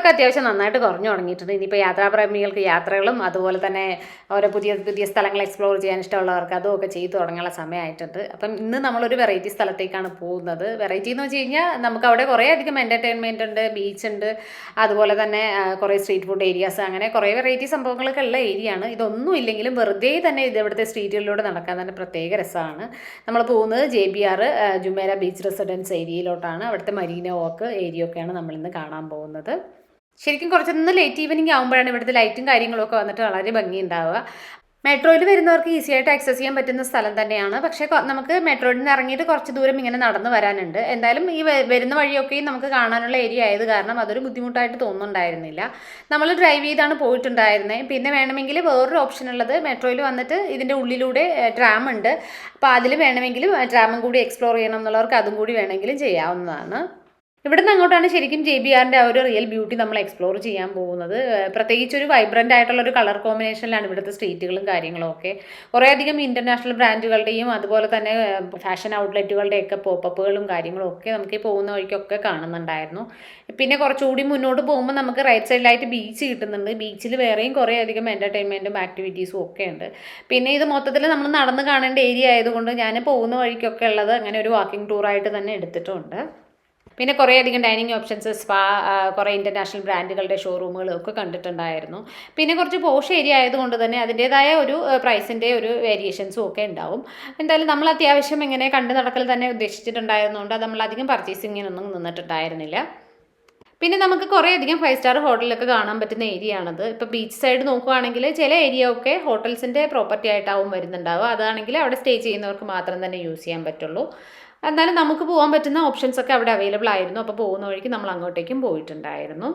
തിരക്കൊക്കെ അത്യാവശ്യം നന്നായിട്ട് കുറഞ്ഞു തുടങ്ങിയിട്ടുണ്ട്. ഇനിയിപ്പോൾ യാത്രാപ്രേമികൾക്ക് യാത്രകളും അതുപോലെ തന്നെ ഓരോ പുതിയ പുതിയ സ്ഥലങ്ങൾ എക്സ്പ്ലോർ ചെയ്യാൻ ഇഷ്ടമുള്ളവർക്ക് അതുമൊക്കെ ചെയ്തു തുടങ്ങാനുള്ള സമയമായിട്ടുണ്ട്. അപ്പം ഇന്ന് നമ്മളൊരു വെറൈറ്റി സ്ഥലത്തേക്കാണ് പോകുന്നത്. വെറൈറ്റി എന്ന് വെച്ച് കഴിഞ്ഞാൽ നമുക്ക് അവിടെ കുറേ അധികം എൻ്റർടൈൻമെൻറ്റ് ഉണ്ട്, ബീച്ച് ഉണ്ട്, അതുപോലെ തന്നെ കുറേ സ്ട്രീറ്റ് ഫുഡ് ഏരിയാസ്, അങ്ങനെ കുറേ വെറൈറ്റി സംഭവങ്ങളൊക്കെ ഉള്ള ഏരിയയാണ്. ഇതൊന്നും ഇല്ലെങ്കിലും വെറുതെ തന്നെ ഇവിടുത്തെ സ്ട്രീറ്റുകളിലൂടെ നടക്കാൻ തന്നെ പ്രത്യേക രസമാണ്. നമ്മൾ പോകുന്നത് JBR ജുമേര ബീച്ച് റെസിഡൻസ് ഏരിയയിലോട്ടാണ്. അവിടുത്തെ മരീന വാക്ക് ഏരിയ ഒക്കെയാണ് നമ്മളിന്ന് കാണാൻ പോകുന്നത്. ശരിക്കും കുറച്ചൊന്ന് ലേറ്റ് ഈവനിങ് ആകുമ്പോഴാണ് ഇവിടുത്തെ ലൈറ്റും കാര്യങ്ങളൊക്കെ വന്നിട്ട് വളരെ ഭംഗിയുണ്ടാവുക. മെട്രോയിൽ വരുന്നവർക്ക് ഈസി ആയിട്ട് ആക്സസ് ചെയ്യാൻ പറ്റുന്ന സ്ഥലം തന്നെയാണ്. പക്ഷേ നമുക്ക് മെട്രോയിൽ നിന്ന് ഇറങ്ങിയിട്ട് കുറച്ച് ദൂരം ഇങ്ങനെ നടന്നു വരാനുണ്ട്. എന്തായാലും ഈ വരുന്ന വഴിയൊക്കെയും നമുക്ക് കാണാനുള്ള ഏരിയ ആയത് കാരണം അതൊരു ബുദ്ധിമുട്ടായിട്ട് തോന്നുന്നുണ്ടായിരുന്നില്ല. നമ്മൾ ഡ്രൈവ് ചെയ്താണ് പോയിട്ടുണ്ടായിരുന്നത്. പിന്നെ വേണമെങ്കിൽ വേറൊരു ഓപ്ഷൻ ഉള്ളത്, മെട്രോയിൽ വന്നിട്ട് ഇതിൻ്റെ ഉള്ളിലൂടെ ട്രാം ഉണ്ട്. അപ്പോൾ അതിൽ വേണമെങ്കിലും ട്രാമും കൂടി എക്സ്പ്ലോർ ചെയ്യണം എന്നുള്ളവർക്ക് അതും കൂടി വേണമെങ്കിലും ചെയ്യാവുന്നതാണ്. ഇവിടെ നിന്ന് അങ്ങോട്ടാണ് ശരിക്കും JBRൻ്റെ ആ ഒരു റിയൽ ബ്യൂട്ടി നമ്മൾ എക്സ്പ്ലോർ ചെയ്യാൻ പോകുന്നത്. പ്രത്യേകിച്ച് ഒരു വൈബ്രൻ്റ് ആയിട്ടുള്ള ഒരു കളർ കോമ്പിനേഷനിലാണ് ഇവിടുത്തെ സ്ട്രീറ്റുകളും കാര്യങ്ങളും ഒക്കെ. കുറേ അധികം ഇൻ്റർനാഷണൽ ബ്രാൻഡുകളുടെയും അതുപോലെ തന്നെ ഫാഷൻ ഔട്ട്ലെറ്റുകളുടെയൊക്കെ പോപ്പപ്പുകളും കാര്യങ്ങളും ഒക്കെ നമുക്ക് ഈ പോകുന്ന വഴിക്കൊക്കെ കാണുന്നുണ്ടായിരുന്നു. പിന്നെ കുറച്ചുകൂടി മുന്നോട്ട് പോകുമ്പോൾ നമുക്ക് റൈറ്റ് സൈഡിലായിട്ട് ബീച്ച് കിട്ടുന്നുണ്ട്. ബീച്ചിൽ വേറെയും കുറേ അധികം എൻ്റർടൈൻമെൻറ്റും ആക്ടിവിറ്റീസും ഒക്കെ ഉണ്ട്. പിന്നെ ഇത് മൊത്തത്തിൽ നമ്മൾ നടന്ന് കാണേണ്ട ഏരിയ ആയതുകൊണ്ട് ഞാൻ പോകുന്ന വഴിക്കൊക്കെ ഉള്ളത് അങ്ങനെ ഒരു വാക്കിംഗ് ടൂറായിട്ട് തന്നെ എടുത്തിട്ടുണ്ട്. പിന്നെ കുറേ അധികം ഡൈനിങ് ഓപ്ഷൻസ്, സ്പാ, കുറേ ഇൻ്റർനാഷണൽ ബ്രാൻഡുകളുടെ ഷോറൂമുകളും ഒക്കെ കണ്ടിട്ടുണ്ടായിരുന്നു. പിന്നെ കുറച്ച് പോഷ് ഏരിയ ആയതുകൊണ്ട് തന്നെ അതിൻ്റേതായ ഒരു പ്രൈസിൻ്റെ ഒരു വേരിയേഷൻസും ഒക്കെ ഉണ്ടാവും. എന്തായാലും നമ്മൾ അത്യാവശ്യം ഇങ്ങനെ കണ്ടു നടക്കൽ തന്നെ ഉദ്ദേശിച്ചിട്ടുണ്ടായിരുന്നതുകൊണ്ട് നമ്മൾ അധികം പർച്ചേസിങ്ങിനൊന്നും നിന്നിട്ടുണ്ടായിരുന്നില്ല. പിന്നെ നമുക്ക് കുറേ അധികം 5 സ്റ്റാർ ഹോട്ടലൊക്കെ കാണാൻ പറ്റുന്ന ഏരിയ ആണത്. ഇപ്പോൾ ബീച്ച് സൈഡ് നോക്കുകയാണെങ്കിൽ ചില ഏരിയ ഒക്കെ ഹോട്ടൽസിൻ്റെ പ്രോപ്പർട്ടി ആയിട്ടാവും വരുന്നുണ്ടാവുക. അതാണെങ്കിൽ അവിടെ സ്റ്റേ ചെയ്യുന്നവർക്ക് മാത്രം തന്നെ യൂസ് ചെയ്യാൻ പറ്റുള്ളൂ. എന്നാലും നമുക്ക് പോകാൻ പറ്റുന്ന ഓപ്ഷൻസ് ഒക്കെ അവിടെ അവൈലബിൾ ആയിരുന്നു. അപ്പോൾ പോകുന്ന വഴിക്ക് നമ്മൾ അങ്ങോട്ടേക്കും പോയിട്ടുണ്ടായിരുന്നു.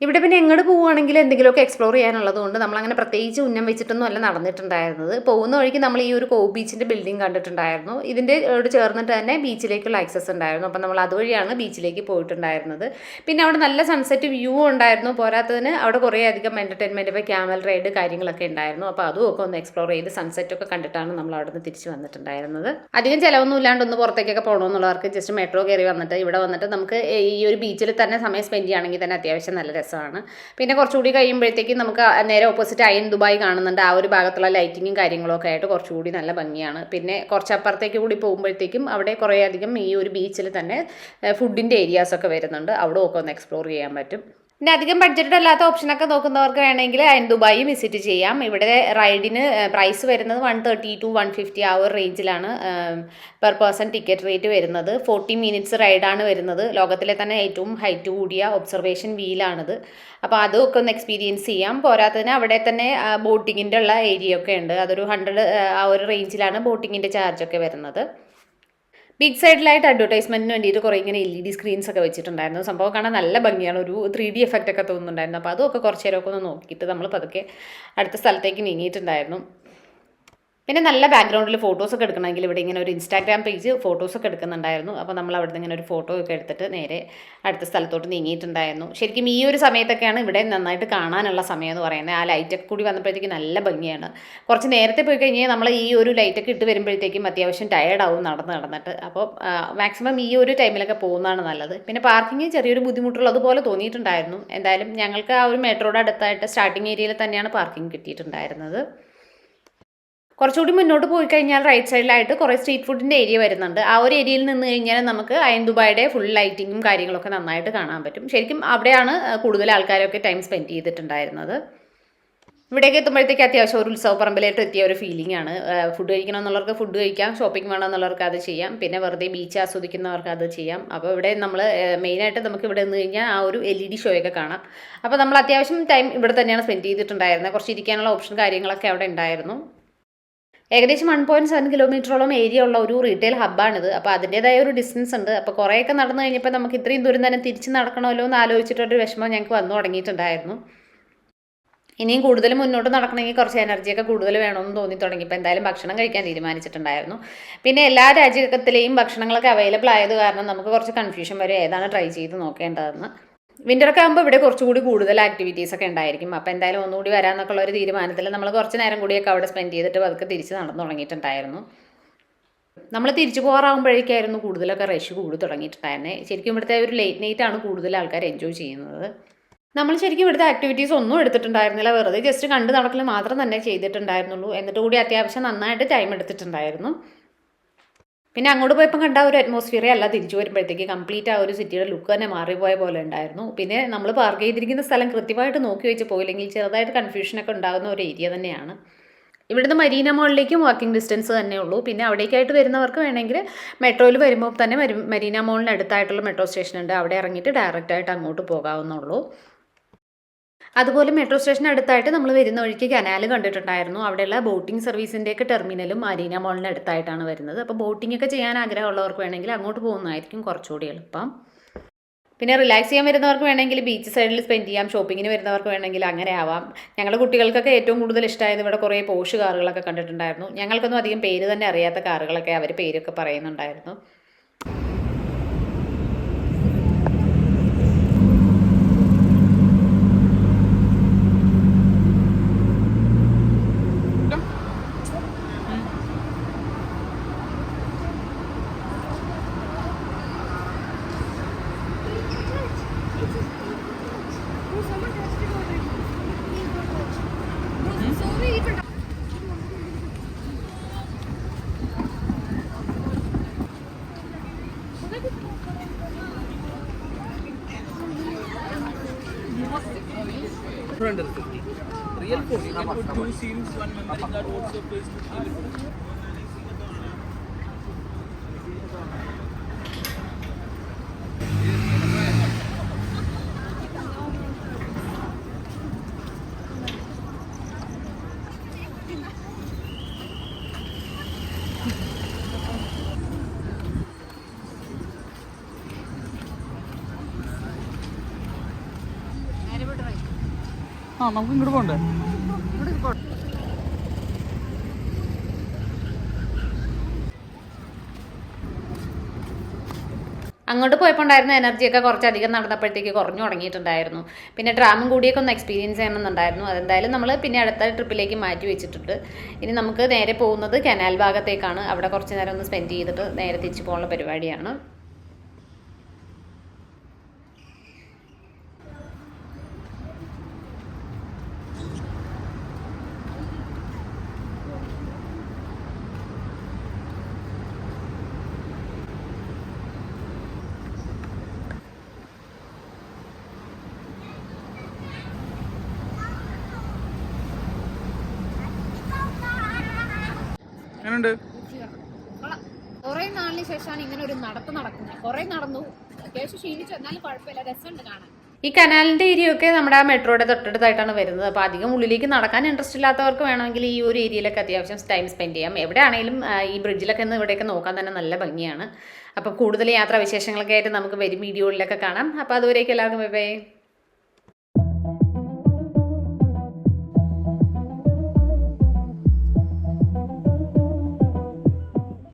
ഇവിടെ പിന്നെ എങ്ങോട്ട് പോവുകയാണെങ്കിൽ എന്തെങ്കിലുമൊക്കെ എക്സ്പ്ലോർ ചെയ്യാനുള്ളത് കൊണ്ട് നമ്മളങ്ങനെ പ്രത്യേകിച്ച് ഉന്നം വെച്ചിട്ടൊന്നും അല്ല നടന്നിട്ടുണ്ടായിരുന്നത്. പോകുന്ന വഴിക്ക് നമ്മൾ ഈ ഒരു കോവ് ബീച്ചിൻ്റെ ബിൽഡിംഗ് കണ്ടിട്ടുണ്ടായിരുന്നു. ഇതിൻ്റെ ചേർന്നിട്ട് തന്നെ ബീച്ചിലേക്കുള്ള ആക്സസ് ഉണ്ടായിരുന്നു. അപ്പം നമ്മൾ അതുവഴിയാണ് ബീച്ചിലേക്ക് പോയിട്ടുണ്ടായിരുന്നത്. പിന്നെ അവിടെ നല്ല സൺസെറ്റ് വ്യൂ ഉണ്ടായിരുന്നു. പോരാത്തതിന് അവിടെ കുറേ അധികം എൻ്റർടൈൻമെൻറ്റ്, ഇപ്പോൾ ക്യാമൽ റൈഡ് കാര്യങ്ങളൊക്കെ ഉണ്ടായിരുന്നു. അപ്പോൾ അതുമൊക്കെ ഒന്ന് എക്സ്പ്ലോർ ചെയ്ത് സൺസെറ്റൊക്കെ കണ്ടിട്ടാണ് നമ്മൾ അവിടെ നിന്ന് തിരിച്ച് വന്നിട്ടുണ്ടായിരുന്നത്. അധികം ചിലവൊന്നും ഇല്ലാണ്ട് ഒന്ന് പുറത്തേക്കൊക്കെ പോകണമെന്നുള്ളവർക്ക് ജസ്റ്റ് മെട്രോ കയറി വന്നിട്ട് ഇവിടെ വന്നിട്ട് നമുക്ക് ഈ ഒരു ബീച്ചിൽ തന്നെ സമയം സ്പെൻഡ് ചെയ്യുകയാണെങ്കിൽ തന്നെ അത്യാവശ്യം നല്ല രസമാണ്. പിന്നെ കുറച്ചുകൂടി കഴിയുമ്പോഴത്തേക്കും നമുക്ക് നേരെ ഓപ്പോസിറ്റ് അയൺ ദുബായ് കാണുന്നുണ്ട്. ആ ഒരു ഭാഗത്തുള്ള ലൈറ്റിങ്ങും കാര്യങ്ങളൊക്കെ ആയിട്ട് കുറച്ചുകൂടി നല്ല ഭംഗിയാണ്. പിന്നെ കുറച്ചപ്പുറത്തേക്ക് കൂടി പോകുമ്പോഴത്തേക്കും അവിടെ കുറേ അധികം ഈ ഒരു ബീച്ചിൽ തന്നെ ഫുഡിൻ്റെ ഏരിയാസൊക്കെ വരുന്നുണ്ട്. അവിടെ ഒക്കെ ഒന്ന് എക്സ്പ്ലോർ ചെയ്യാൻ പറ്റും. പിന്നെ അധികം ബഡ്ജറ്റ് അല്ലാത്ത ഓപ്ഷനൊക്കെ നോക്കുന്നവർക്ക് വേണമെങ്കിൽ അയൺ ദുബായി വിസിറ്റ് ചെയ്യാം. ഇവിടെ റൈഡിന് പ്രൈസ് വരുന്നത് 130 to 150 ആ ഒരു റേഞ്ചിലാണ് പെർ പേഴ്സൺ ടിക്കറ്റ് റേറ്റ് വരുന്നത്. 40 മിനിറ്റ്സ് റൈഡാണ് വരുന്നത്. ലോകത്തിലെ തന്നെ ഏറ്റവും ഹൈറ്റ് കൂടിയ ഒബ്സർവേഷൻ വീലാണിത്. അപ്പോൾ അതൊക്കെ ഒന്ന് എക്സ്പീരിയൻസ് ചെയ്യാം. പോരാത്തതിന് അവിടെ തന്നെ ബോട്ടിങ്ങിൻ്റെ ഉള്ള ഏരിയ ഒക്കെ ഉണ്ട്. അതൊരു 100 ആ ഒരു റേഞ്ചിലാണ് ബോട്ടിങ്ങിൻ്റെ ചാർജൊക്കെ വരുന്നത്. ബിഗ് സൈഡിലായിട്ട് അഡ്വർടൈസ്മെൻറ്റിന് വേണ്ടിയിട്ട് കുറേ ഇങ്ങനെ LED സ്ക്രീൻസ് ഒക്കെ വെച്ചിട്ടുണ്ടായിരുന്നു. സംഭവം കാണാൻ നല്ല ഭംഗിയാണ്. ഒരു 3D എഫക്റ്റ് ഒക്കെ തോന്നുന്നുണ്ടായിരുന്നു. അപ്പോൾ അതൊക്കെ കുറച്ച് നേരമൊക്കെ ഒന്ന് നോക്കിയിട്ട് നമ്മൾ പതുക്കെ അടുത്ത സ്ഥലത്തേക്ക് നീങ്ങിയിട്ടുണ്ടായിരുന്നു. പിന്നെ നല്ല ബാക്ക്ഗ്രൗണ്ടിൽ ഫോട്ടോസൊക്കെ എടുക്കണമെങ്കിൽ ഇവിടെ ഇങ്ങനെ ഒരു ഇൻസ്റ്റാഗ്രാം പേജ് ഫോട്ടോസൊക്കെ എടുക്കുന്നുണ്ടായിരുന്നു. അപ്പോൾ നമ്മൾ അവിടെ നിന്ന് ഇങ്ങനെ ഒരു ഫോട്ടോ ഒക്കെ എടുത്തിട്ട് നേരെ അടുത്ത സ്ഥലത്തോട്ട് നീങ്ങിയിട്ടുണ്ടായിരുന്നു. ശരിക്കും ഈ ഒരു സമയത്തൊക്കെയാണ് ഇവിടെ നന്നായിട്ട് കാണാനുള്ള സമയം എന്ന് പറയുന്നത്. ആ ലൈറ്റൊക്കെ കൂടി വന്നപ്പോഴത്തേക്കും നല്ല ഭംഗിയാണ്. കുറച്ച് നേരത്തെ പോയി കഴിഞ്ഞാൽ നമ്മൾ ഈ ഒരു ലൈറ്റൊക്കെ ഇട്ട് വരുമ്പോഴത്തേക്കും അത്യാവശ്യം ടയേർഡാവും നടന്നിട്ട്. അപ്പോൾ മാക്സിമം ഈ ഒരു ടൈമിലൊക്കെ പോകുന്നതാണ് നല്ലത്. പിന്നെ പാർക്കിങ് ചെറിയൊരു ബുദ്ധിമുട്ടുള്ളതുപോലെ തോന്നിയിട്ടുണ്ടായിരുന്നു. എന്തായാലും ഞങ്ങൾക്ക് ആ ഒരു മെട്രോയുടെ അടുത്തായിട്ട് സ്റ്റാർട്ടിങ് ഏരിയയിൽ തന്നെയാണ് പാർക്കിംഗ് കിട്ടിയിട്ടുണ്ടായിരുന്നത്. കുറച്ചുകൂടി മുന്നോട്ട് പോയി കഴിഞ്ഞാൽ റൈറ്റ് സൈഡിലായിട്ട് കുറേ സ്ട്രീറ്റ് ഫുഡിൻ്റെ ഏരിയ വരുന്നുണ്ട്. ആ ഒരു ഏരിയയിൽ നിന്ന് കഴിഞ്ഞാൽ നമുക്ക് അയൺ ദുബായുടെ ഫുൾ ലൈറ്റിങ്ങും കാര്യങ്ങളൊക്കെ നന്നായിട്ട് കാണാൻ പറ്റും. ശരിക്കും അവിടെയാണ് കൂടുതൽ ആൾക്കാരൊക്കെ ടൈം സ്പെൻഡ് ചെയ്തിട്ടുണ്ടായിരുന്നത്. ഇവിടേക്ക് എത്തുമ്പോഴത്തേക്ക് അത്യാവശ്യം ഒരു ഉത്സവപ്പറമ്പിലായിട്ട് എത്തിയ ഒരു ഫീലിംഗ് ആണ്. ഫുഡ് കഴിക്കണമെന്നുള്ളവർക്ക് ഫുഡ് കഴിക്കാം, ഷോപ്പിംഗ് വേണമെന്നുള്ളവർക്ക് അത് ചെയ്യാം, പിന്നെ വെറുതെ ബീച്ച് ആസ്വദിക്കുന്നവർക്ക് അത് ചെയ്യാം. അപ്പോൾ ഇവിടെ നമ്മൾ മെയിനായിട്ട് നമുക്ക് ഇവിടെ നിന്ന് കഴിഞ്ഞാൽ ആ ഒരു LED ഷോയൊക്കെ കാണാം. അപ്പോൾ നമ്മൾ അത്യാവശ്യം ടൈം ഇവിടെ തന്നെയാണ് സ്പെൻഡ് ചെയ്തിട്ടുണ്ടായിരുന്നത്. കുറച്ച് ഇരിക്കാനുള്ള ഓപ്ഷൻ കാര്യങ്ങളൊക്കെ അവിടെ ഉണ്ടായിരുന്നു. ഏകദേശം 1.7 കിലോമീറ്ററോളം ഏരിയ ഉള്ള ഒരു റീറ്റെയിൽ ഹബ്ബാണിത്. അപ്പോൾ അതിൻ്റേതായ ഒരു ഡിസ്റ്റൻസ് ഉണ്ട്. അപ്പോൾ കുറേയൊക്കെ നടന്നു കഴിഞ്ഞപ്പോൾ നമുക്ക് ഇത്രയും ദൂരം തന്നെ തിരിച്ച് നടക്കണമല്ലോ എന്ന് ആലോചിച്ചിട്ടൊരു വിഷമം ഞങ്ങൾക്ക് വന്നു തുടങ്ങിയിട്ടുണ്ടായിരുന്നു. ഇനിയും കൂടുതൽ മുന്നോട്ട് നടക്കണമെങ്കിൽ കുറച്ച് എനർജിയൊക്കെ കൂടുതൽ വേണമെന്ന് തോന്നി തുടങ്ങിയപ്പോൾ എന്തായാലും ഭക്ഷണം കഴിക്കാൻ തീരുമാനിച്ചിട്ടുണ്ടായിരുന്നു. പിന്നെ എല്ലാ രാജ്യത്തിലെയും ഭക്ഷണങ്ങളൊക്കെ അവൈലബിൾ ആയത് കാരണം നമുക്ക് കുറച്ച് കൺഫ്യൂഷൻ വരും ഏതാണ് ട്രൈ ചെയ്ത് നോക്കേണ്ടതെന്ന്. വിൻ്ററൊക്കെ ആകുമ്പോൾ ഇവിടെ കുറച്ചുകൂടി കൂടുതൽ ആക്ടിവിറ്റീസൊക്കെ ഉണ്ടായിരിക്കും. അപ്പോൾ എന്തായാലും ഒന്നുകൂടി വരാമെന്നൊക്കെ ഉള്ള ഒരു തീരുമാനത്തിൽ നമ്മൾ കുറച്ച് നേരം കൂടിയൊക്കെ അവിടെ സ്പെൻഡ് ചെയ്തിട്ട് അതൊക്കെ തിരിച്ച് നടന്നു തുടങ്ങിയിട്ടുണ്ടായിരുന്നു. നമ്മൾ തിരിച്ചു പോകാറാകുമ്പോഴേക്കായിരുന്നു കൂടുതലൊക്കെ റഷ് കൂടി തുടങ്ങിയിട്ടുണ്ടായിരുന്നത്. ശരിക്കും ഇവിടുത്തെ ഒരു ലേറ്റ് നൈറ്റാണ് കൂടുതൽ ആൾക്കാർ എൻജോയ് ചെയ്യുന്നത്. നമ്മൾ ശരിക്കും ഇവിടുത്തെ ആക്ടിവിറ്റീസ് ഒന്നും എടുത്തിട്ടുണ്ടായിരുന്നില്ല, വെറുതെ ജസ്റ്റ് കണ്ട് നടക്കൽ മാത്രം തന്നെ ചെയ്തിട്ടുണ്ടായിരുന്നുള്ളൂ. എന്നിട്ട് കൂടി അത്യാവശ്യം നന്നായിട്ട് ടൈം എടുത്തിട്ടുണ്ടായിരുന്നു. പിന്നെ അങ്ങോട്ട് പോയപ്പോൾ കണ്ട ഒരു അറ്റ്മോസ്ഫിയറേ അല്ല തിരിച്ചു വരുമ്പോഴത്തേക്ക് കംപ്ലീറ്റ് ആ ഒരു സിറ്റിയുടെ ലുക്ക് തന്നെ മാറിപ്പോയ പോലെ ഉണ്ടായിരുന്നു. പിന്നെ നമ്മൾ പാർക്ക് ചെയ്തിരിക്കുന്ന സ്ഥലം കൃത്യമായിട്ട് നോക്കി വെച്ച് പോയില്ലെങ്കിൽ ചെറുതായിട്ട് കൺഫ്യൂഷനൊക്കെ ഉണ്ടാകുന്ന ഒരു ഏരിയ തന്നെയാണ്. ഇവിടുന്ന് മരീന മോളിലേക്കും വാക്കിംഗ് ഡിസ്റ്റൻസ് തന്നെ ഉള്ളൂ. പിന്നെ അവിടേക്കായിട്ട് വരുന്നവർക്ക് വേണമെങ്കിൽ മെട്രോയിൽ വരുമ്പോൾ തന്നെ മരീന മോളിന് അടുത്തായിട്ടുള്ള മെട്രോ സ്റ്റേഷൻ ഉണ്ട്, അവിടെ ഇറങ്ങിയിട്ട് ഡയറക്റ്റായിട്ട് അങ്ങോട്ട് പോകാവുന്നുള്ളൂ. അതുപോലെ മെട്രോ സ്റ്റേഷൻ അടുത്തായിട്ട് നമ്മൾ വരുന്ന വഴിക്ക് കനാൽ കണ്ടിട്ടുണ്ടായിരുന്നു. അവിടെയുള്ള ബോട്ടിംഗ് സർവീസിൻ്റെയൊക്കെ ടെർമിനലും മരീന മോളിന് അടുത്തായിട്ടാണ് വരുന്നത്. അപ്പോൾ ബോട്ടിംഗ് ഒക്കെ ചെയ്യാൻ ആഗ്രഹമുള്ളവർക്ക് വേണമെങ്കിൽ അങ്ങോട്ട് പോകുന്നതായിരിക്കും കുറച്ചുകൂടി എളുപ്പം. പിന്നെ റിലാക്സ് ചെയ്യാൻ വരുന്നവർക്ക് വേണമെങ്കിൽ ബീച്ച് സൈഡിൽ സ്പെൻഡ് ചെയ്യാം, ഷോപ്പിങ്ങിന് വരുന്നവർക്ക് വേണമെങ്കിൽ അങ്ങനെ ആവാം. ഞങ്ങളുടെ കുട്ടികൾക്കൊക്കെ ഏറ്റവും കൂടുതൽ ഇഷ്ടമായത് ഇവിടെ കുറേ പോഷ് കാറുകളൊക്കെ കണ്ടിട്ടുണ്ടായിരുന്നു. ഞങ്ങൾക്കൊന്നും അധികം പേര് തന്നെ അറിയാത്ത കാറുകളൊക്കെ അവർ പേരൊക്കെ പറയുന്നുണ്ടായിരുന്നു. Real 40. You can put 2 scenes, one memory card, WhatsApp, Facebook. നമുക്ക് ഇങ്ങോട്ട് പോകണ്ടേ? അങ്ങോട്ട് പോയപ്പോൾ ഉണ്ടായിരുന്ന എനർജിയൊക്കെ കുറച്ചധികം നടന്നപ്പോഴത്തേക്ക് കുറഞ്ഞു തുടങ്ങിയിട്ടുണ്ടായിരുന്നു. പിന്നെ ഡ്രാമും കൂടിയൊക്കെ ഒന്ന് എക്സ്പീരിയൻസ് ചെയ്യണമെന്നുണ്ടായിരുന്നു. അതെന്തായാലും നമ്മൾ പിന്നെ അടുത്ത ട്രിപ്പിലേക്ക് മാറ്റി വെച്ചിട്ടുണ്ട്. ഇനി നമുക്ക് നേരെ പോകുന്നത് കനാൽ ഭാഗത്തേക്കാണ്. അവിടെ കുറച്ച് നേരം ഒന്ന് സ്പെൻഡ് ചെയ്തിട്ട് നേരെ തിരിച്ചു പോകാനുള്ള പരിപാടിയാണ്. കുറെ നാളിന് ശേഷമാണ് ഇങ്ങനെ ഒരു നടക്കുന്നത്. കുറെ നടന്നു, അത്യാവശ്യം ക്ഷീണിച്ചു, എന്നാലും കുഴപ്പമില്ല, രസമുണ്ട് കാണാൻ. ഈ കനാലിന്റെ ഏരിയയൊക്കെ നമ്മുടെ ആ മെട്രോയുടെ തൊട്ടടുത്തായിട്ടാണ് വരുന്നത്. അപ്പോൾ അധികം ഉള്ളിലേക്ക് നടക്കാൻ ഇൻട്രസ്റ്റ് ഇല്ലാത്തവർക്ക് വേണമെങ്കിൽ ഈ ഒരു ഏരിയയിലൊക്കെ അത്യാവശ്യം ടൈം സ്പെൻഡ് ചെയ്യാം. എവിടെയാണെങ്കിലും ഈ ബ്രിഡ്ജിലൊക്കെ ഒന്ന് ഇവിടെയൊക്കെ നോക്കാൻ തന്നെ നല്ല ഭംഗിയാണ്. അപ്പം കൂടുതൽ യാത്രാ വിശേഷങ്ങളൊക്കെ ആയിട്ട് നമുക്ക് വരും വീഡിയോകളിലൊക്കെ കാണാം. അപ്പോൾ അതുവരേക്കും എല്ലാവർക്കും ബൈ ബൈ.